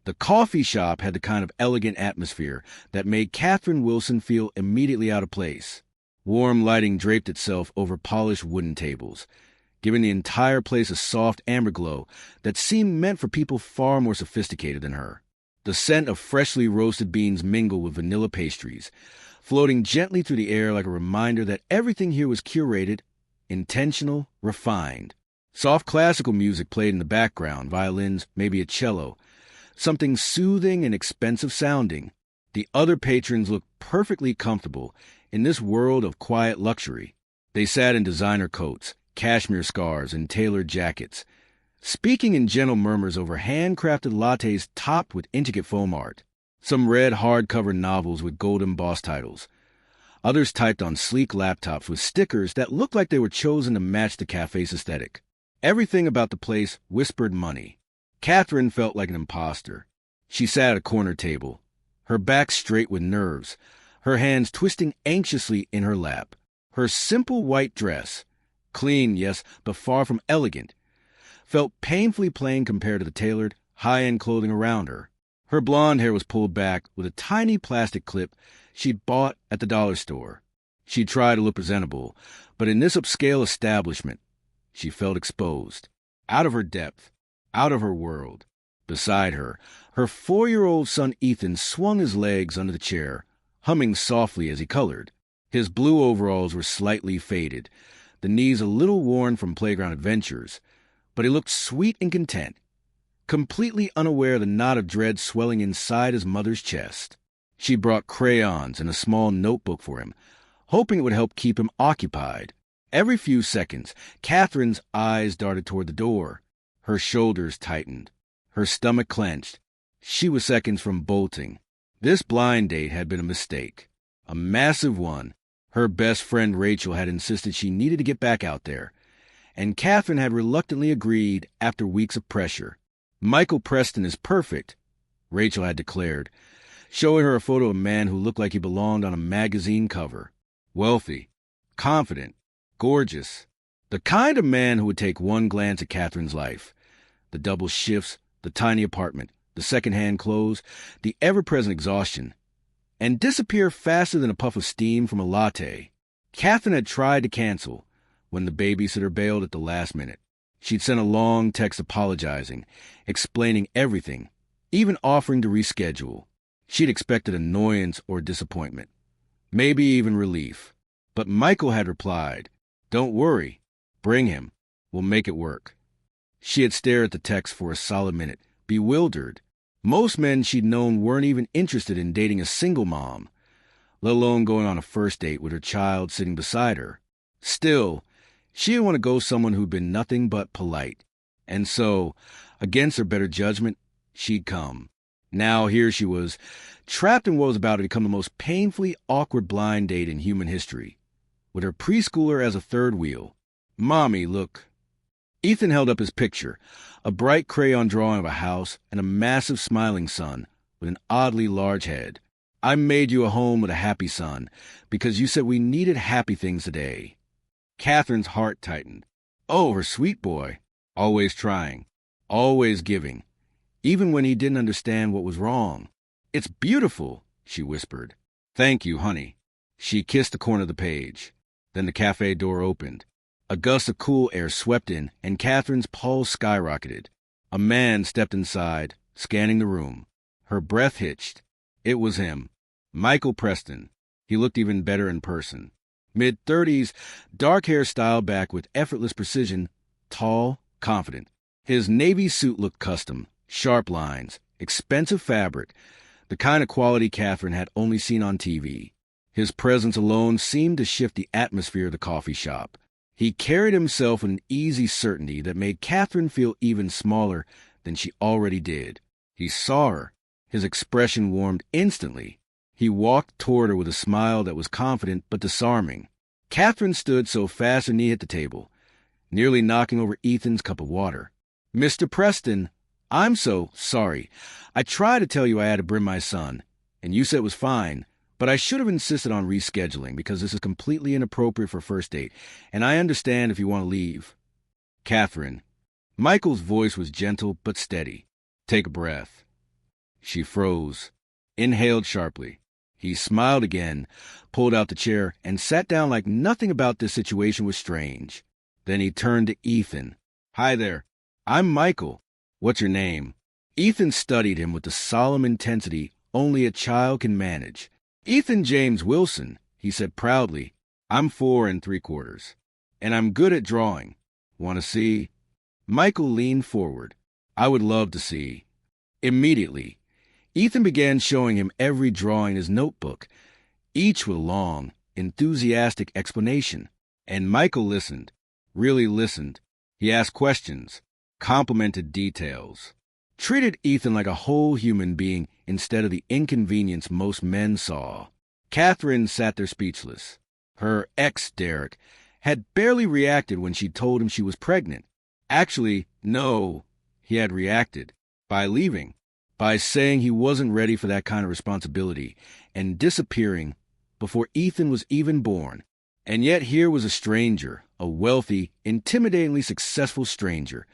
The coffee shop had the kind of elegant atmosphere that made Catherine Wilson feel immediately out of place. Warm lighting draped itself over polished wooden tables, giving the entire place a soft amber glow that seemed meant for people far more sophisticated than her. The scent of freshly roasted beans mingled with vanilla pastries, floating gently through the air like a reminder that everything here was curated, intentional, refined. Soft classical music played in the background, violins, maybe a cello, something soothing and expensive sounding. The other patrons looked perfectly comfortable in this world of quiet luxury. They sat in designer coats, cashmere scarves, and tailored jackets, speaking in gentle murmurs over handcrafted lattes topped with intricate foam art. Some read hardcover novels with gold embossed titles. Others typed on sleek laptops with stickers that looked like they were chosen to match the cafe's aesthetic. Everything about the place whispered money. Catherine felt like an imposter. She sat at a corner table, her back straight with nerves, her hands twisting anxiously in her lap. Her simple white dress, clean, yes, but far from elegant, felt painfully plain compared to the tailored, high-end clothing around her. Her blonde hair was pulled back with a tiny plastic clip she'd bought at the dollar store. She tried to look presentable, but in this upscale establishment, she felt exposed, out of her depth, out of her world. Beside her, her 4-year-old son Ethan swung his legs under the chair, humming softly as he colored. His blue overalls were slightly faded, the knees a little worn from playground adventures, but he looked sweet and content, completely unaware of the knot of dread swelling inside his mother's chest. She brought crayons and a small notebook for him, hoping it would help keep him occupied. Every few seconds, Catherine's eyes darted toward the door. Her shoulders tightened, her stomach clenched. She was seconds from bolting. This blind date had been a mistake, a massive one. Her best friend Rachel had insisted she needed to get back out there, and Catherine had reluctantly agreed after weeks of pressure. Michael Preston is perfect, Rachel had declared, showing her a photo of a man who looked like he belonged on a magazine cover. Wealthy, confident, gorgeous. The kind of man who would take one glance at Catherine's life. The double shifts, the tiny apartment, the second-hand clothes, the ever-present exhaustion, and disappear faster than a puff of steam from a latte. Catherine had tried to cancel when the babysitter bailed at the last minute. She'd sent a long text apologizing, explaining everything, even offering to reschedule. She'd expected annoyance or disappointment, maybe even relief. But Michael had replied, "Don't worry, bring him. We'll make it work." She had stared at the text for a solid minute, bewildered. Most men she'd known weren't even interested in dating a single mom, let alone going on a first date with her child sitting beside her. Still, she didn't want to go someone who'd been nothing but polite. And so, against her better judgment, she'd come. Now here she was, trapped in what was about to become the most painfully awkward blind date in human history, with her preschooler as a third wheel. "Mommy, look." Ethan held up his picture, a bright crayon drawing of a house and a massive smiling sun with an oddly large head. "I made you a home with a happy sun because you said we needed happy things today." Catherine's heart tightened. Oh, her sweet boy. Always trying. Always giving. Even when he didn't understand what was wrong. "It's beautiful," she whispered. "Thank you, honey." She kissed the corner of the page. Then the cafe door opened. A gust of cool air swept in, and Catherine's pulse skyrocketed. A man stepped inside, scanning the room. Her breath hitched. It was him. Michael Preston. He looked even better in person. Mid-30s, dark hair styled back with effortless precision, tall, confident. His navy suit looked custom, sharp lines, expensive fabric, the kind of quality Catherine had only seen on TV. His presence alone seemed to shift the atmosphere of the coffee shop. He carried himself with an easy certainty that made Catherine feel even smaller than she already did. He saw her. His expression warmed instantly. He walked toward her with a smile that was confident but disarming. Catherine stood so fast her knee hit the table, nearly knocking over Ethan's cup of water. "Mr. Preston, I'm so sorry. I tried to tell you I had to bring my son, and you said it was fine. But I should have insisted on rescheduling because this is completely inappropriate for a first date, and I understand if you want to leave." "Catherine." Michael's voice was gentle but steady. "Take a breath." She froze, inhaled sharply. He smiled again, pulled out the chair, and sat down like nothing about this situation was strange. Then he turned to Ethan. "Hi there. I'm Michael. What's your name?" Ethan studied him with the solemn intensity only a child can manage. "Ethan James Wilson," he said proudly. "I'm 4 3/4, and I'm good at drawing. Want to see?" Michael leaned forward. "I would love to see." Immediately, Ethan began showing him every drawing in his notebook, each with a long, enthusiastic explanation. And Michael listened, really listened. He asked questions, complimented details, treated Ethan like a whole human being instead of the inconvenience most men saw. Catherine sat there speechless. Her ex, Derek, had barely reacted when she told him she was pregnant. Actually, no, he had reacted by leaving, by saying he wasn't ready for that kind of responsibility, and disappearing before Ethan was even born. And yet here was a stranger, a wealthy, intimidatingly successful stranger,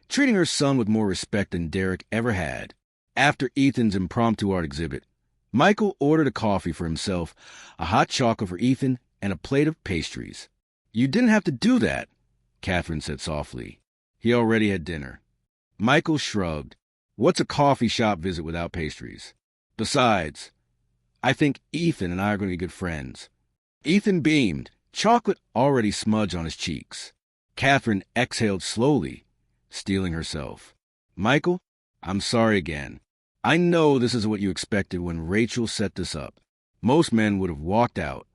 treating her son with more respect than Derek ever had. After Ethan's impromptu art exhibit, Michael ordered a coffee for himself, a hot chocolate for Ethan, and a plate of pastries. "You didn't have to do that," Catherine said softly. He already had dinner. Michael shrugged. "What's a coffee shop visit without pastries? Besides, I think Ethan and I are going to be good friends." Ethan beamed, chocolate already smudged on his cheeks. Catherine exhaled slowly, steeling herself. "Michael, I'm sorry again. I know this isn't what you expected when Rachel set this up. Most men would have walked out."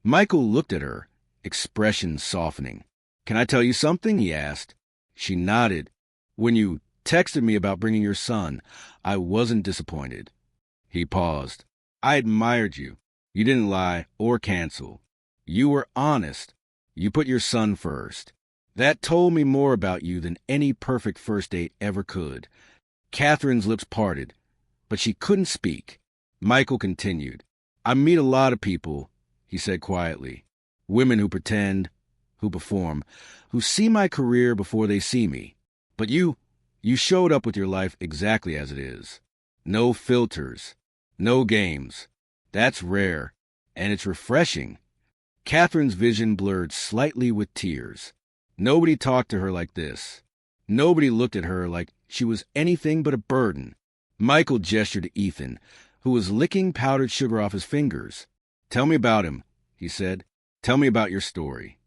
Michael looked at her, expression softening. "Can I tell you something?" he asked. She nodded. "When you texted me about bringing your son, I wasn't disappointed." He paused. "I admired you. You didn't lie or cancel. You were honest. You put your son first. That told me more about you than any perfect first date ever could." Catherine's lips parted, but she couldn't speak. Michael continued. "I meet a lot of people," he said quietly. "Women who pretend, who perform, who see my career before they see me. But you showed up with your life exactly as it is. No filters, no games. That's rare, and it's refreshing." Catherine's vision blurred slightly with tears. Nobody talked to her like this. Nobody looked at her like she was anything but a burden. Michael gestured to Ethan, who was licking powdered sugar off his fingers. "Tell me about him," he said. "Tell me about your story."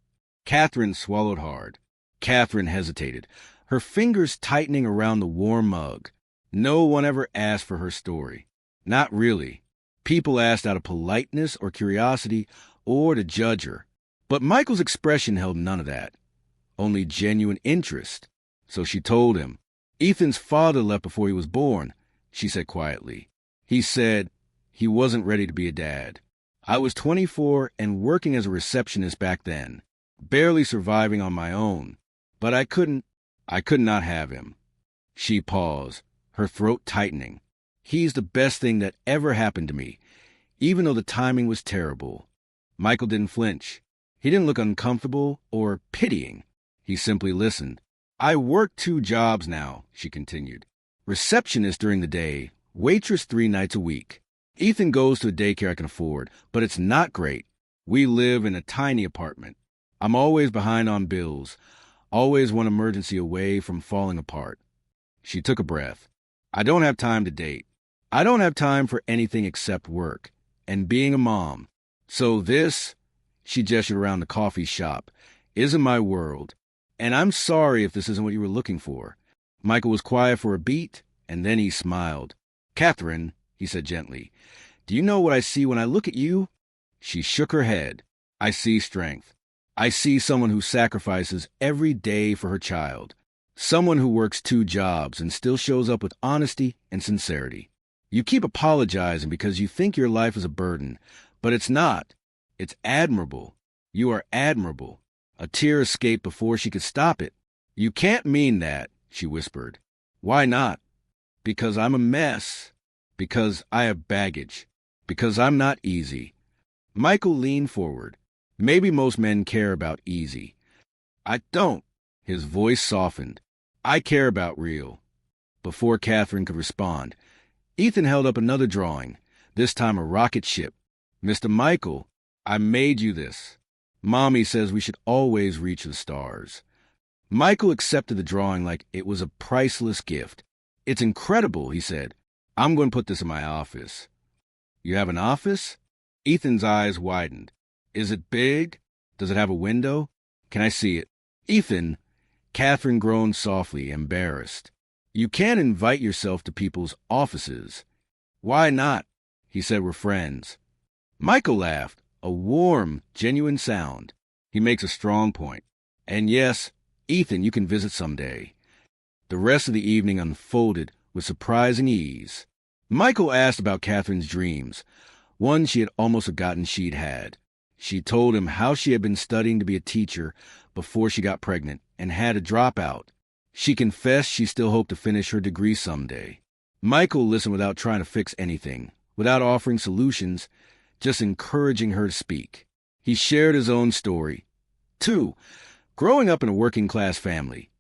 Catherine swallowed hard. Catherine hesitated, her fingers tightening around the warm mug. No one ever asked for her story. Not really. People asked out of politeness or curiosity or to judge her. But Michael's expression held none of that. Only genuine interest. So she told him. "Ethan's father left before he was born," she said quietly. "He said he wasn't ready to be a dad. I was 24 and working as a receptionist back then, barely surviving on my own. But I could not have him." She paused, her throat tightening. "He's the best thing that ever happened to me, even though the timing was terrible." Michael didn't flinch. He didn't look uncomfortable or pitying. He simply listened. "I work 2 jobs now," she continued. "Receptionist during the day, waitress 3 nights a week. Ethan goes to a daycare I can afford, but it's not great. We live in a tiny apartment. I'm always behind on bills, always one emergency away from falling apart." She took a breath. "I don't have time to date. I don't have time for anything except work and being a mom. So this," she gestured around the coffee shop, "isn't my world. And I'm sorry if this isn't what you were looking for." Michael was quiet for a beat, and then he smiled. "Catherine," he said gently, "do you know what I see when I look at you?" She shook her head. "I see strength. I see someone who sacrifices every day for her child. Someone who works 2 jobs and still shows up with honesty and sincerity. You keep apologizing because you think your life is a burden, but it's not. It's admirable. You are admirable." A tear escaped before she could stop it. "You can't mean that," she whispered. "Why not?" "Because I'm a mess. Because I have baggage. Because I'm not easy." Michael leaned forward. "Maybe most men care about easy. I don't." His voice softened. "I care about real." Before Catherine could respond, Ethan held up another drawing, this time a rocket ship. Mr. Michael, I made you this. Mommy says we should always reach the stars. Michael accepted the drawing like it was a priceless gift. It's incredible, he said. I'm going to put this in my office. You have an office? Ethan's eyes widened. Is it big? Does it have a window? Can I see it? Ethan, Catherine groaned softly, embarrassed. You can't invite yourself to people's offices. Why not? He said we're friends. Michael laughed, a warm, genuine sound. He makes a strong point. And yes, Ethan, you can visit someday. The rest of the evening unfolded with surprising ease. Michael asked about Catherine's dreams, one she had almost forgotten she'd had. She told him how she had been studying to be a teacher before she got pregnant and had to drop out. She confessed she still hoped to finish her degree someday. Michael listened without trying to fix anything, without offering solutions, just encouraging her to speak. He shared his own story. 2. Growing up in a working-class family,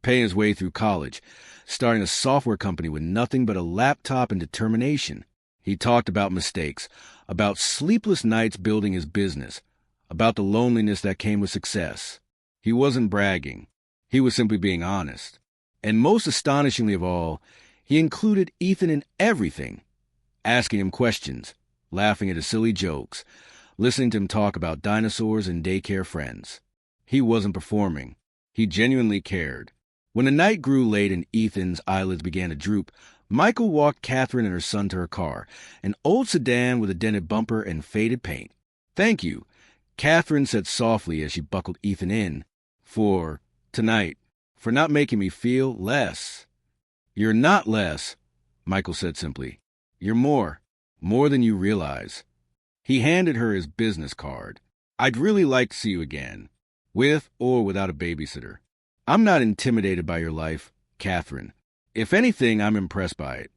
paying his way through college, starting a software company with nothing but a laptop and determination. He talked about mistakes, about sleepless nights building his business, about the loneliness that came with success. He wasn't bragging. He was simply being honest. And most astonishingly of all, he included Ethan in everything, asking him questions, laughing at his silly jokes, listening to him talk about dinosaurs and daycare friends. He wasn't performing. He genuinely cared. When the night grew late and Ethan's eyelids began to droop, Michael walked Catherine and her son to her car, an old sedan with a dented bumper and faded paint. Thank you, Catherine said softly as she buckled Ethan in. For tonight, for not making me feel less. You're not less, Michael said simply. You're more than you realize. He handed her his business card. I'd really like to see you again, with or without a babysitter. I'm not intimidated by your life, Catherine. If anything, I'm impressed by it.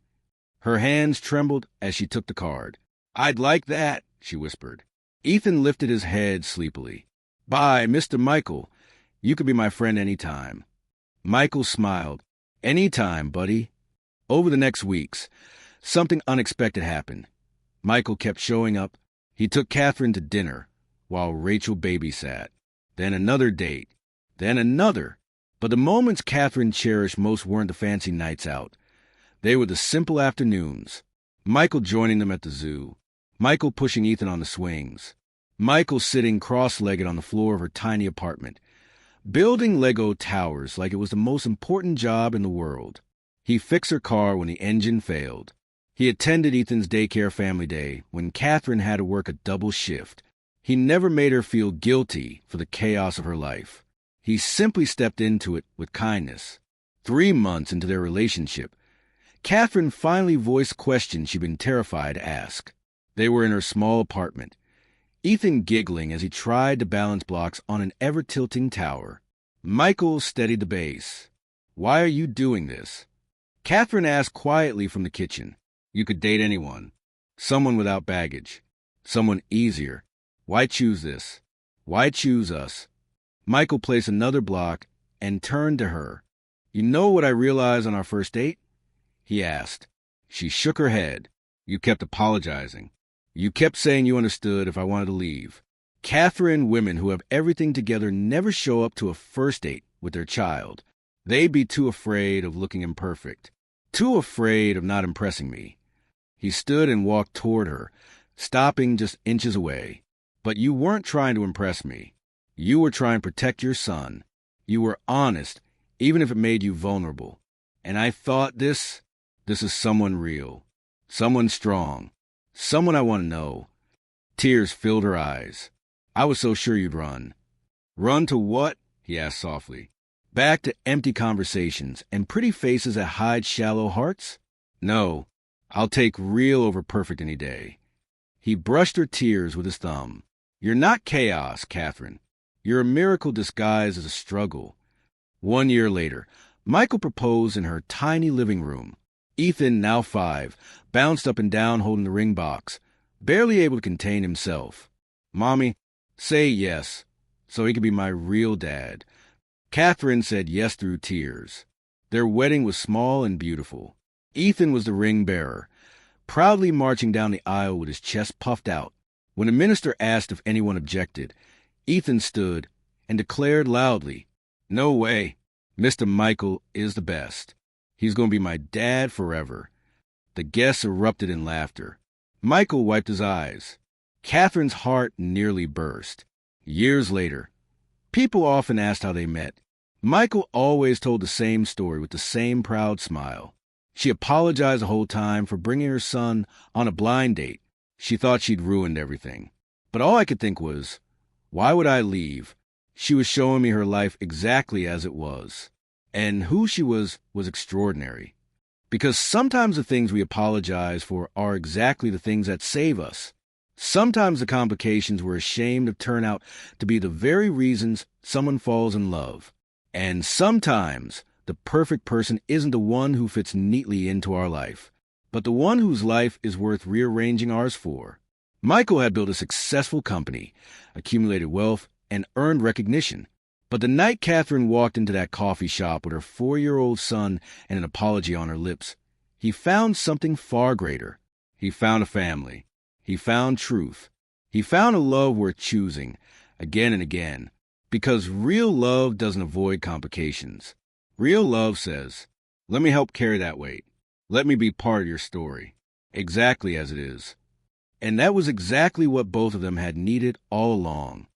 Her hands trembled as she took the card. I'd like that, she whispered. Ethan lifted his head sleepily. Bye, Mr. Michael. You could be my friend any time. Michael smiled. Any time, buddy. Over the next weeks, something unexpected happened. Michael kept showing up. He took Catherine to dinner, while Rachel babysat. Then another date. Then another. But the moments Catherine cherished most weren't the fancy nights out. They were the simple afternoons. Michael joining them at the zoo. Michael pushing Ethan on the swings. Michael sitting cross-legged on the floor of her tiny apartment, building Lego towers like it was the most important job in the world. He fixed her car when the engine failed. He attended Ethan's daycare family day when Catherine had to work a double shift. He never made her feel guilty for the chaos of her life. He simply stepped into it with kindness. 3 months into their relationship, Catherine finally voiced questions she'd been terrified to ask. They were in her small apartment, Ethan giggling as he tried to balance blocks on an ever-tilting tower. Michael steadied the base. Why are you doing this? Catherine asked quietly from the kitchen. You could date anyone. Someone without baggage. Someone easier. Why choose this? Why choose us? Michael placed another block and turned to her. You know what I realized on our first date? He asked. She shook her head. You kept apologizing. You kept saying you understood if I wanted to leave. Catherine, women who have everything together never show up to a first date with their child. They'd be too afraid of looking imperfect, too afraid of not impressing me. He stood and walked toward her, stopping just inches away. But you weren't trying to impress me. You were trying to protect your son. You were honest, even if it made you vulnerable. And I thought this is someone real, someone strong, someone I want to know. Tears filled her eyes. I was so sure you'd run. Run to what? He asked softly. Back to empty conversations and pretty faces that hide shallow hearts? No, I'll take real over perfect any day. He brushed her tears with his thumb. You're not chaos, Catherine. You're a miracle disguised as a struggle. 1 year later, Michael proposed in her tiny living room. Ethan, now 5, bounced up and down holding the ring box, barely able to contain himself. Mommy, say yes, so he could be my real dad. Catherine said yes through tears. Their wedding was small and beautiful. Ethan was the ring bearer, proudly marching down the aisle with his chest puffed out. When the minister asked if anyone objected, Ethan stood and declared loudly, "No way. Mr. Michael is the best. He's going to be my dad forever." The guests erupted in laughter. Michael wiped his eyes. Catherine's heart nearly burst. Years later, people often asked how they met. Michael always told the same story with the same proud smile. She apologized the whole time for bringing her son on a blind date. She thought she'd ruined everything. But all I could think was, why would I leave? She was showing me her life exactly as it was. And who she was extraordinary. Because sometimes the things we apologize for are exactly the things that save us. Sometimes the complications we're ashamed of turn out to be the very reasons someone falls in love. And sometimes the perfect person isn't the one who fits neatly into our life, but the one whose life is worth rearranging ours for. Michael had built a successful company, accumulated wealth, and earned recognition. But the night Catherine walked into that coffee shop with her 4-year-old son and an apology on her lips, he found something far greater. He found a family. He found truth. He found a love worth choosing, again and again. Because real love doesn't avoid complications. Real love says, let me help carry that weight. Let me be part of your story, exactly as it is. And that was exactly what both of them had needed all along.